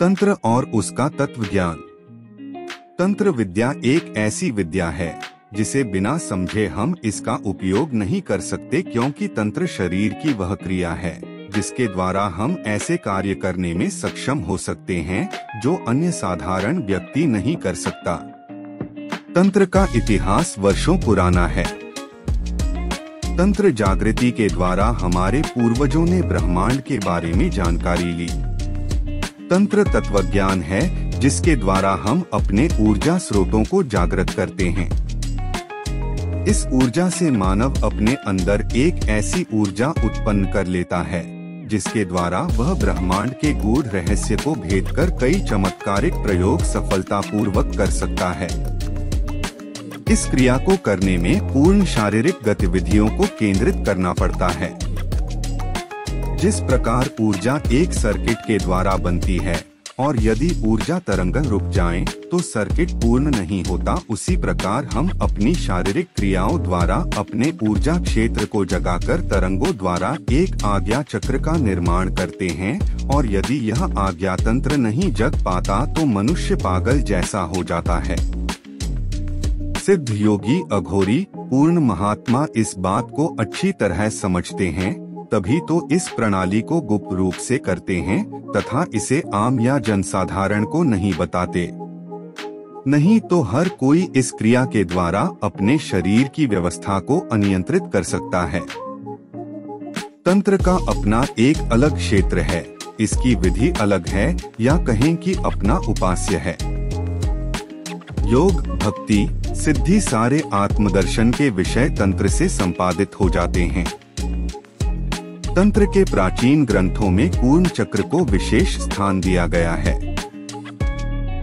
तंत्र और उसका तत्व ज्ञान। तंत्र विद्या एक ऐसी विद्या है जिसे बिना समझे हम इसका उपयोग नहीं कर सकते, क्योंकि तंत्र शरीर की वह क्रिया है जिसके द्वारा हम ऐसे कार्य करने में सक्षम हो सकते हैं जो अन्य साधारण व्यक्ति नहीं कर सकता। तंत्र का इतिहास वर्षों पुराना है। तंत्र जागृति के द्वारा हमारे पूर्वजों ने ब्रह्मांड के बारे में जानकारी ली। तंत्र तत्वज्ञान है जिसके द्वारा हम अपने ऊर्जा स्रोतों को जागृत करते हैं। इस ऊर्जा से मानव अपने अंदर एक ऐसी ऊर्जा उत्पन्न कर लेता है जिसके द्वारा वह ब्रह्मांड के गूढ़ रहस्य को भेद कर कई चमत्कारिक प्रयोग सफलतापूर्वक कर सकता है। इस क्रिया को करने में पूर्ण शारीरिक गतिविधियों को केंद्रित करना पड़ता है। जिस प्रकार ऊर्जा एक सर्किट के द्वारा बनती है और यदि ऊर्जा तरंग रुक जाएं, तो सर्किट पूर्ण नहीं होता, उसी प्रकार हम अपनी शारीरिक क्रियाओं द्वारा अपने ऊर्जा क्षेत्र को जगाकर तरंगों द्वारा एक आज्ञा चक्र का निर्माण करते हैं, और यदि यह आज्ञा तंत्र नहीं जग पाता तो मनुष्य पागल जैसा हो जाता है। सिद्ध योगी, अघोरी, पूर्ण महात्मा इस बात को अच्छी तरह समझते हैं, तभी तो इस प्रणाली को गुप्त रूप से करते हैं तथा इसे आम या जनसाधारण को नहीं बताते। नहीं तो हर कोई इस क्रिया के द्वारा अपने शरीर की व्यवस्था को अनियंत्रित कर सकता है। तंत्र का अपना एक अलग क्षेत्र है, इसकी विधि अलग है, या कहें कि अपना उपास्य है। योग, भक्ति, सिद्धि सारे आत्मदर्शन के विषय तंत्र से संपादित हो जाते हैं। तंत्र के प्राचीन ग्रंथों में कूर्म चक्र को विशेष स्थान दिया गया है।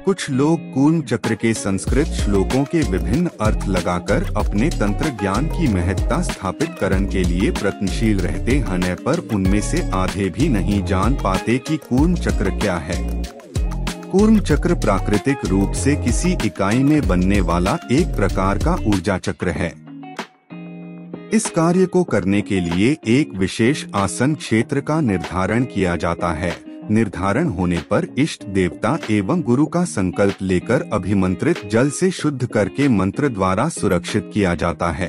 कुछ लोग कूर्म चक्र के संस्कृत श्लोकों के विभिन्न अर्थ लगाकर अपने तंत्र ज्ञान की महत्ता स्थापित करने के लिए प्रयत्नशील रहते हैं, पर उनमें से आधे भी नहीं जान पाते कि कूर्म चक्र क्या है। कूर्म चक्र प्राकृतिक रूप से किसी इकाई में बनने वाला एक प्रकार का ऊर्जा चक्र है। इस कार्य को करने के लिए एक विशेष आसन क्षेत्र का निर्धारण किया जाता है। निर्धारण होने पर इष्ट देवता एवं गुरु का संकल्प लेकर अभिमंत्रित जल से शुद्ध करके मंत्र द्वारा सुरक्षित किया जाता है।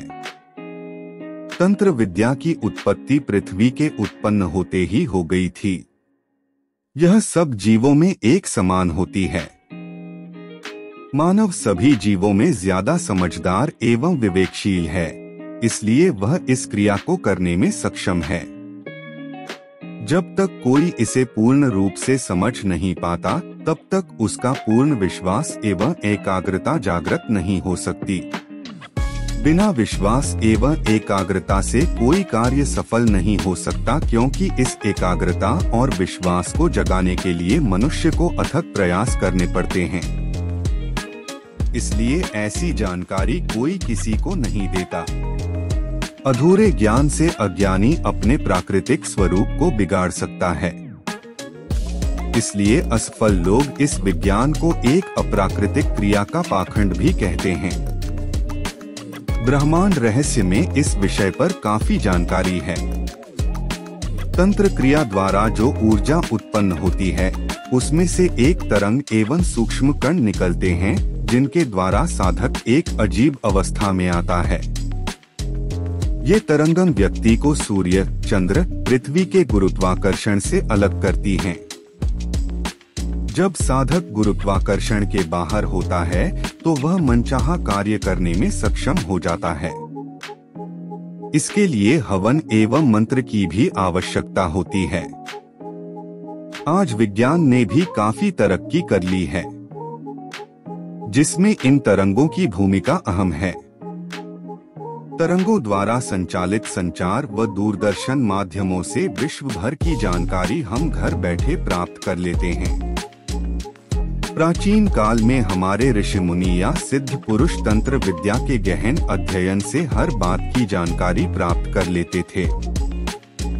तंत्र विद्या की उत्पत्ति पृथ्वी के उत्पन्न होते ही हो गई थी। यह सब जीवों में एक समान होती है। मानव सभी जीवों में ज्यादा समझदार एवं विवेकशील है, इसलिए वह इस क्रिया को करने में सक्षम है। जब तक कोई इसे पूर्ण रूप से समझ नहीं पाता, तब तक उसका पूर्ण विश्वास एवं एकाग्रता जागृत नहीं हो सकती। बिना विश्वास एवं एकाग्रता से कोई कार्य सफल नहीं हो सकता, क्योंकि इस एकाग्रता और विश्वास को जगाने के लिए मनुष्य को अथक प्रयास करने पड़ते हैं। इसलिए ऐसी जानकारी कोई किसी को नहीं देता। अधूरे ज्ञान से अज्ञानी अपने प्राकृतिक स्वरूप को बिगाड़ सकता है। इसलिए असफल लोग इस विज्ञान को एक अप्राकृतिक क्रिया का पाखंड भी कहते हैं। ब्रह्मांड रहस्य में इस विषय पर काफी जानकारी है। तंत्र क्रिया द्वारा जो ऊर्जा उत्पन्न होती है, उसमें से एक तरंग एवं सूक्ष्म कण निकलते हैं, जिनके द्वारा साधक एक अजीब अवस्था में आता है। ये तरंगें व्यक्ति को सूर्य, चंद्र, पृथ्वी के गुरुत्वाकर्षण से अलग करती हैं। जब साधक गुरुत्वाकर्षण के बाहर होता है तो वह मनचाहा कार्य करने में सक्षम हो जाता है। इसके लिए हवन एवं मंत्र की भी आवश्यकता होती है। आज विज्ञान ने भी काफी तरक्की कर ली है, जिसमें इन तरंगों की भूमिका अहम है। तरंगों द्वारा संचालित संचार व दूरदर्शन माध्यमों से विश्व भर की जानकारी हम घर बैठे प्राप्त कर लेते हैं। प्राचीन काल में हमारे ऋषि मुनि या सिद्ध पुरुष तंत्र विद्या के गहन अध्ययन से हर बात की जानकारी प्राप्त कर लेते थे।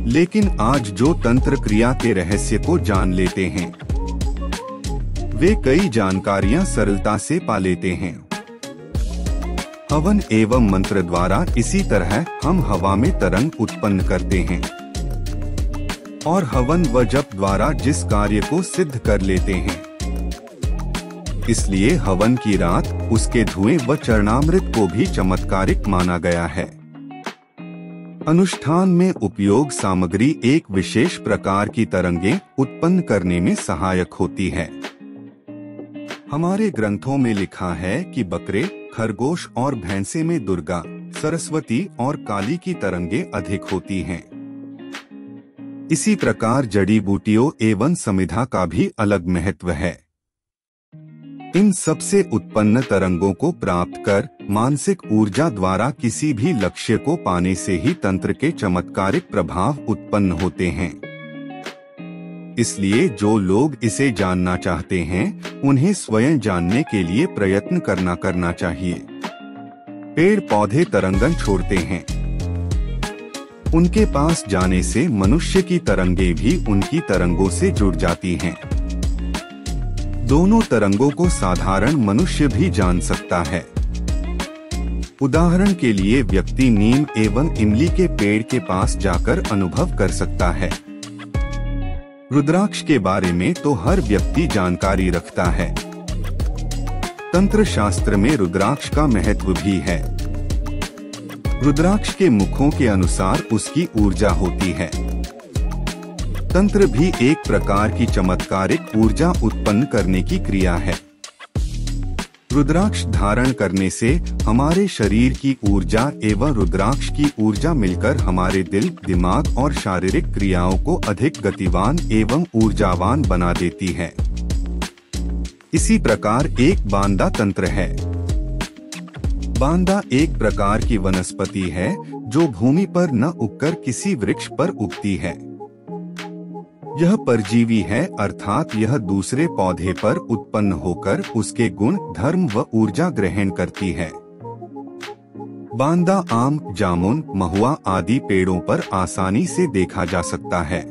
लेकिन आज जो तंत्र क्रिया के रहस्य को जान लेते हैं, वे कई जानकारियां सरलता से पा लेते हैं। हवन एवं मंत्र द्वारा इसी तरह हम हवा में तरंग उत्पन्न करते हैं। और हवन व जप द्वारा जिस कार्य को सिद्ध कर लेते हैं। इसलिए हवन की रात उसके धुएं व चरणामृत को भी चमत्कारिक माना गया है। अनुष्ठान में उपयोग सामग्री एक विशेष प्रकार की तरंगें उत्पन्न करने में सहायक होती है। हमारे ग्रंथों में लिखा है कि बकरे, खरगोश और भैंसे में दुर्गा, सरस्वती और काली की तरंगें अधिक होती हैं। इसी प्रकार जड़ी बूटियों एवं समिधा का भी अलग महत्व है। इन सब से उत्पन्न तरंगों को प्राप्त कर मानसिक ऊर्जा द्वारा किसी भी लक्ष्य को पाने से ही तंत्र के चमत्कारिक प्रभाव उत्पन्न होते हैं। इसलिए जो लोग इसे जानना चाहते हैं उन्हें स्वयं जानने के लिए प्रयत्न करना चाहिए। पेड़ पौधे तरंगन छोड़ते हैं, उनके पास जाने से मनुष्य की तरंगें भी उनकी तरंगों से जुड़ जाती हैं। दोनों तरंगों को साधारण मनुष्य भी जान सकता है। उदाहरण के लिए व्यक्ति नीम एवं इमली के पेड़ के पास जाकर अनुभव कर सकता है। रुद्राक्ष के बारे में तो हर व्यक्ति जानकारी रखता है। तंत्र शास्त्र में रुद्राक्ष का महत्व भी है। रुद्राक्ष के मुखों के अनुसार उसकी ऊर्जा होती है। तंत्र भी एक प्रकार की चमत्कारिक ऊर्जा उत्पन्न करने की क्रिया है। रुद्राक्ष धारण करने से हमारे शरीर की ऊर्जा एवं रुद्राक्ष की ऊर्जा मिलकर हमारे दिल, दिमाग और शारीरिक क्रियाओं को अधिक गतिवान एवं ऊर्जावान बना देती है। इसी प्रकार एक बांदा तंत्र है। बांदा एक प्रकार की वनस्पति है जो भूमि पर न उगकर किसी वृक्ष पर उगती है। यह परजीवी है, अर्थात यह दूसरे पौधे पर उत्पन्न होकर उसके गुण, धर्म व ऊर्जा ग्रहण करती है। बांदा आम, जामुन, महुआ आदि पेड़ों पर आसानी से देखा जा सकता है।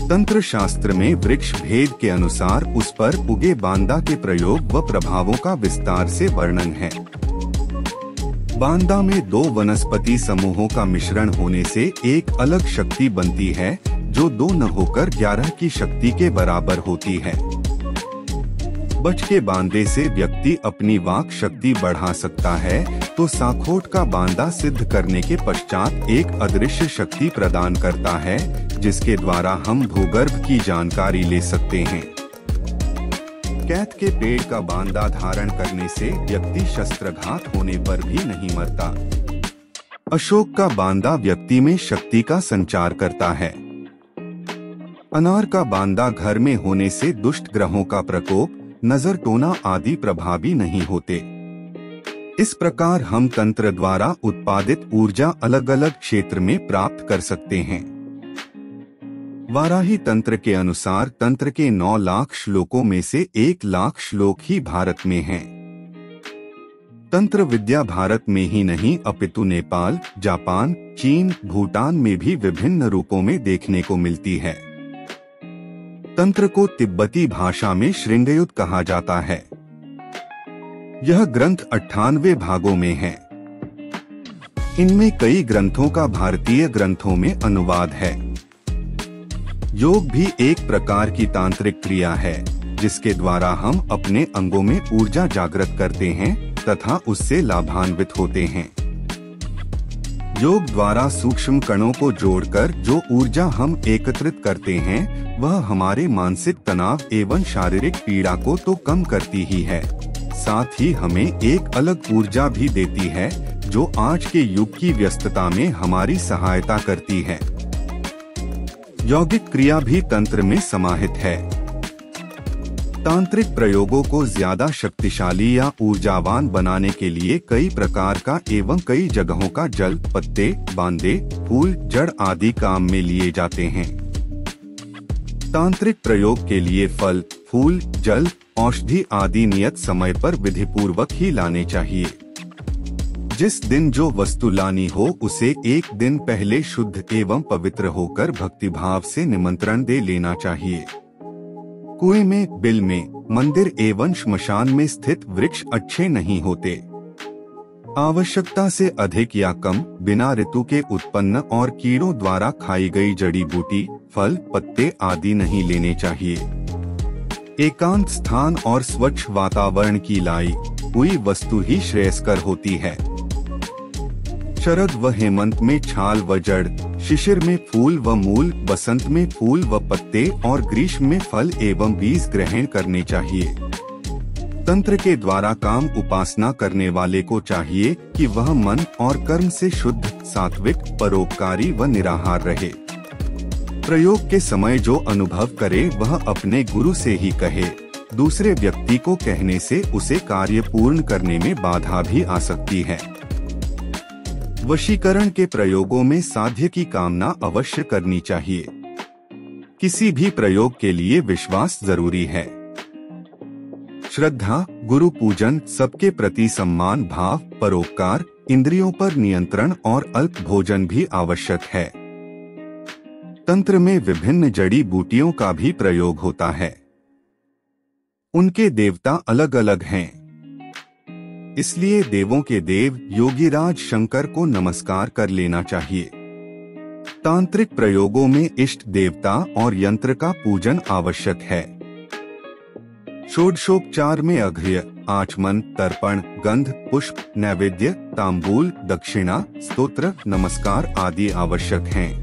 तंत्र शास्त्र में वृक्ष भेद के अनुसार उस पर उगे बांदा के प्रयोग व प्रभावों का विस्तार से वर्णन है। बांदा में दो वनस्पति समूहों का मिश्रण होने से एक अलग शक्ति बनती है जो 2 न होकर 11 की शक्ति के बराबर होती है। बच के बांदे से व्यक्ति अपनी वाक शक्ति बढ़ा सकता है, तो साखोट का बांदा सिद्ध करने के पश्चात एक अदृश्य शक्ति प्रदान करता है जिसके द्वारा हम भूगर्भ की जानकारी ले सकते हैं। कैथ के पेड़ का बांदा धारण करने से व्यक्ति शस्त्रघात होने पर भी नहीं मरता। अशोक का बांदा व्यक्ति में शक्ति का संचार करता है। अनार का बांदा घर में होने से दुष्ट ग्रहों का प्रकोप, नजर टोना आदि प्रभावी नहीं होते। इस प्रकार हम तंत्र द्वारा उत्पादित ऊर्जा अलग अलग क्षेत्र में प्राप्त कर सकते हैं। वाराही तंत्र के अनुसार तंत्र के 9 लाख श्लोकों में से 1 लाख श्लोक ही भारत में हैं। तंत्र विद्या भारत में ही नहीं अपितु नेपाल, जापान, चीन, भूटान में भी विभिन्न रूपों में देखने को मिलती है। तंत्र को तिब्बती भाषा में श्रृंगयुत कहा जाता है। यह ग्रंथ 98 भागों में है। इनमें कई ग्रंथों का भारतीय ग्रंथों में अनुवाद है। योग भी एक प्रकार की तांत्रिक क्रिया है जिसके द्वारा हम अपने अंगों में ऊर्जा जागृत करते हैं तथा उससे लाभान्वित होते हैं। योग द्वारा सूक्ष्म कणों को जोड़कर जो ऊर्जा हम एकत्रित करते हैं वह हमारे मानसिक तनाव एवं शारीरिक पीड़ा को तो कम करती ही है, साथ ही हमें एक अलग ऊर्जा भी देती है जो आज के युग की व्यस्तता में हमारी सहायता करती है। यौगिक क्रिया भी तंत्र में समाहित है। तांत्रिक प्रयोगों को ज्यादा शक्तिशाली या ऊर्जावान बनाने के लिए कई प्रकार का एवं कई जगहों का जल, पत्ते, बांदे, फूल, जड़ आदि काम में लिए जाते हैं। तांत्रिक प्रयोग के लिए फल, फूल, जल, औषधि आदि नियत समय पर विधिपूर्वक ही लाने चाहिए। जिस दिन जो वस्तु लानी हो उसे एक दिन पहले शुद्ध एवं पवित्र होकर भक्तिभाव से निमंत्रण दे लेना चाहिए। कुएं में, बिल में, मंदिर एवं श्मशान में स्थित वृक्ष अच्छे नहीं होते। आवश्यकता से अधिक या कम बिना ऋतु के उत्पन्न और कीड़ों द्वारा खाई गई जड़ी बूटी, फल, पत्ते आदि नहीं लेने चाहिए। एकांत स्थान और स्वच्छ वातावरण की लाई हुई वस्तु ही श्रेयस्कर होती है। शरद व हेमंत में छाल व जड़, शिशिर में फूल व मूल, बसंत में फूल व पत्ते और ग्रीष्म में फल एवं बीज ग्रहण करने चाहिए। तंत्र के द्वारा काम उपासना करने वाले को चाहिए कि वह मन और कर्म से शुद्ध, सात्विक, परोपकारी व निराहार रहे। प्रयोग के समय जो अनुभव करे वह अपने गुरु से ही कहे। दूसरे व्यक्ति को कहने से उसे कार्य पूर्ण करने में बाधा भी आ सकती है। वशीकरण के प्रयोगों में साध्य की कामना अवश्य करनी चाहिए। किसी भी प्रयोग के लिए विश्वास जरूरी है। श्रद्धा, गुरु पूजन, सबके प्रति सम्मान भाव, परोपकार, इंद्रियों पर नियंत्रण और अल्प भोजन भी आवश्यक है। तंत्र में विभिन्न जड़ी बूटियों का भी प्रयोग होता है। उनके देवता अलग अलग हैं। इसलिए देवों के देव योगीराज शंकर को नमस्कार कर लेना चाहिए। तांत्रिक प्रयोगों में इष्ट देवता और यंत्र का पूजन आवश्यक है। षोडशोपचार में अर्घ्य, आचमन, तर्पण, गंध, पुष्प, नैवेद्य, तांबूल, दक्षिणा, स्तोत्र, नमस्कार आदि आवश्यक हैं।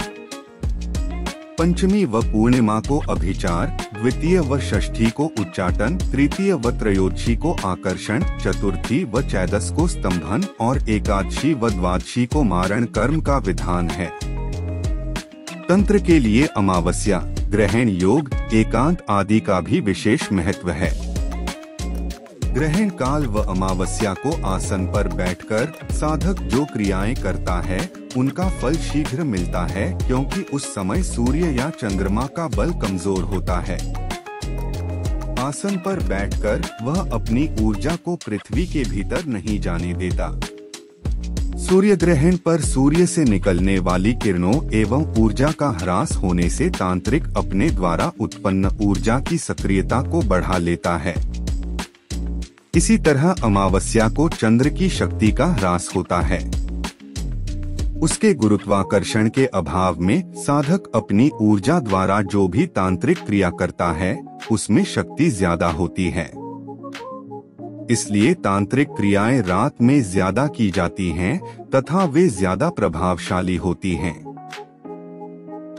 पंचमी व पूर्णिमा को अभिचार, द्वितीय व षष्ठी को उच्चाटन, तृतीय व त्रयोदशी को आकर्षण, चतुर्थी व चैदस को स्तंभन और एकादशी व द्वादशी को मारण कर्म का विधान है। तंत्र के लिए अमावस्या, ग्रहण योग, एकांत आदि का भी विशेष महत्व है। ग्रहण काल व अमावस्या को आसन पर बैठकर साधक जो क्रियाएं करता है उनका फल शीघ्र मिलता है, क्योंकि उस समय सूर्य या चंद्रमा का बल कमजोर होता है। आसन पर बैठकर वह अपनी ऊर्जा को पृथ्वी के भीतर नहीं जाने देता। सूर्य ग्रहण पर सूर्य से निकलने वाली किरणों एवं ऊर्जा का ह्रास होने से तांत्रिक अपने द्वारा उत्पन्न ऊर्जा की सक्रियता को बढ़ा लेता है। इसी तरह अमावस्या को चंद्र की शक्ति का ह्रास होता है। उसके गुरुत्वाकर्षण के अभाव में साधक अपनी ऊर्जा द्वारा जो भी तांत्रिक क्रिया करता है उसमें शक्ति ज्यादा होती है। इसलिए तांत्रिक क्रियाएं रात में ज्यादा की जाती हैं तथा वे ज्यादा प्रभावशाली होती हैं।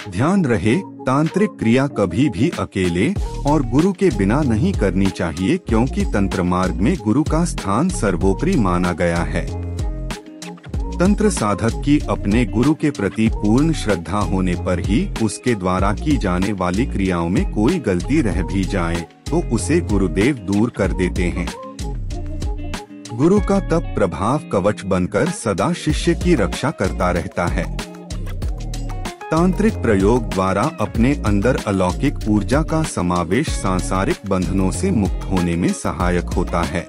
ध्यान रहे, तांत्रिक क्रिया कभी भी अकेले और गुरु के बिना नहीं करनी चाहिए, क्योंकि तंत्र मार्ग में गुरु का स्थान सर्वोपरि माना गया है। तंत्र साधक की अपने गुरु के प्रति पूर्ण श्रद्धा होने पर ही उसके द्वारा की जाने वाली क्रियाओं में कोई गलती रह भी जाए तो उसे गुरुदेव दूर कर देते हैं। गुरु का तप प्रभाव कवच बनकर सदा शिष्य की रक्षा करता रहता है। तांत्रिक प्रयोग द्वारा अपने अंदर अलौकिक ऊर्जा का समावेश सांसारिक बंधनों से मुक्त होने में सहायक होता है।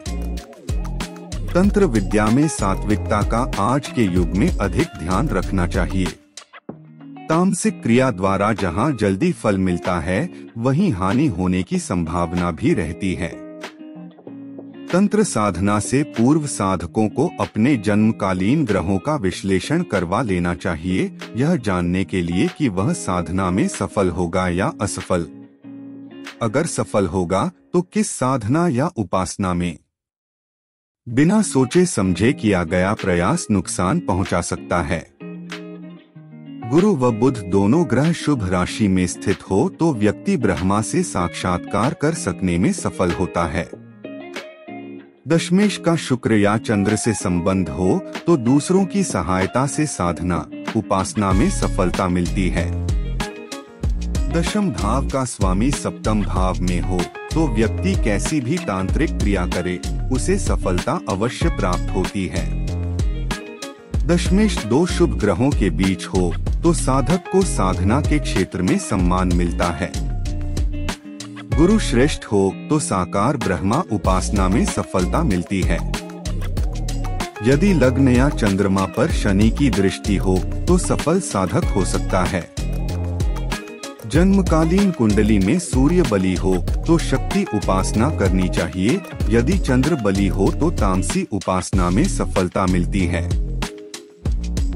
तंत्र विद्या में सात्विकता का आज के युग में अधिक ध्यान रखना चाहिए। तामसिक क्रिया द्वारा जहां जल्दी फल मिलता है वहीं हानि होने की संभावना भी रहती है। तंत्र साधना से पूर्व साधकों को अपने जन्मकालीन ग्रहों का विश्लेषण करवा लेना चाहिए, यह जानने के लिए कि वह साधना में सफल होगा या असफल। अगर सफल होगा तो किस साधना या उपासना में। बिना सोचे समझे किया गया प्रयास नुकसान पहुंचा सकता है। गुरु व बुध दोनों ग्रह शुभ राशि में स्थित हो तो व्यक्ति ब्रह्मा से साक्षात्कार कर सकने में सफल होता है। दशमेश का शुक्र या चंद्र से संबंध हो तो दूसरों की सहायता से साधना उपासना में सफलता मिलती है। दशम भाव का स्वामी सप्तम भाव में हो तो व्यक्ति कैसी भी तांत्रिक क्रिया करे उसे सफलता अवश्य प्राप्त होती है। दशमेश दो शुभ ग्रहों के बीच हो तो साधक को साधना के क्षेत्र में सम्मान मिलता है। गुरु श्रेष्ठ हो तो साकार ब्रह्मा उपासना में सफलता मिलती है। यदि लग्न या चंद्रमा पर शनि की दृष्टि हो तो सफल साधक हो सकता है। जन्मकालीन कुंडली में सूर्य बली हो तो शक्ति उपासना करनी चाहिए। यदि चंद्र बली हो तो तामसी उपासना में सफलता मिलती है।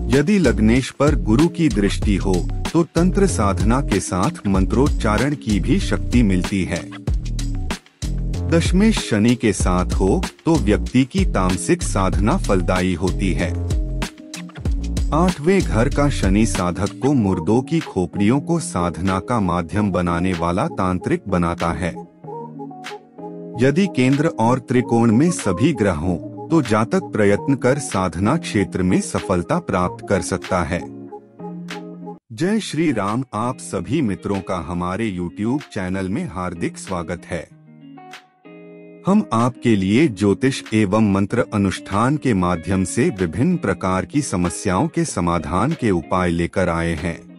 यदि लग्नेश पर गुरु की दृष्टि हो तो तंत्र साधना के साथ मंत्रोच्चारण की भी शक्ति मिलती है। दशमेश शनि के साथ हो तो व्यक्ति की तामसिक साधना फलदायी होती है। 8वें घर का शनि साधक को मुर्दों की खोपड़ियों को साधना का माध्यम बनाने वाला तांत्रिक बनाता है। यदि केंद्र और त्रिकोण में सभी ग्रह हों तो जातक प्रयत्न कर साधना क्षेत्र में सफलता प्राप्त कर सकता है। जय श्री राम। आप सभी मित्रों का हमारे YouTube चैनल में हार्दिक स्वागत है। हम आपके लिए ज्योतिष एवं मंत्र अनुष्ठान के माध्यम से विभिन्न प्रकार की समस्याओं के समाधान के उपाय लेकर आए हैं।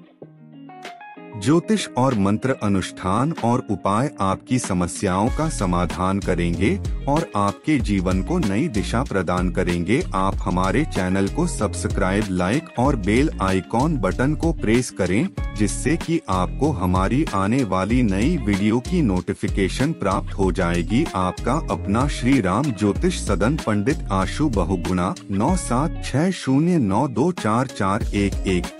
ज्योतिष और मंत्र अनुष्ठान और उपाय आपकी समस्याओं का समाधान करेंगे और आपके जीवन को नई दिशा प्रदान करेंगे। आप हमारे चैनल को सब्सक्राइब, लाइक और बेल आइकॉन बटन को प्रेस करें, जिससे कि आपको हमारी आने वाली नई वीडियो की नोटिफिकेशन प्राप्त हो जाएगी। आपका अपना श्री राम ज्योतिष सदन, पंडित आशु बहुगुणा, 9760924411।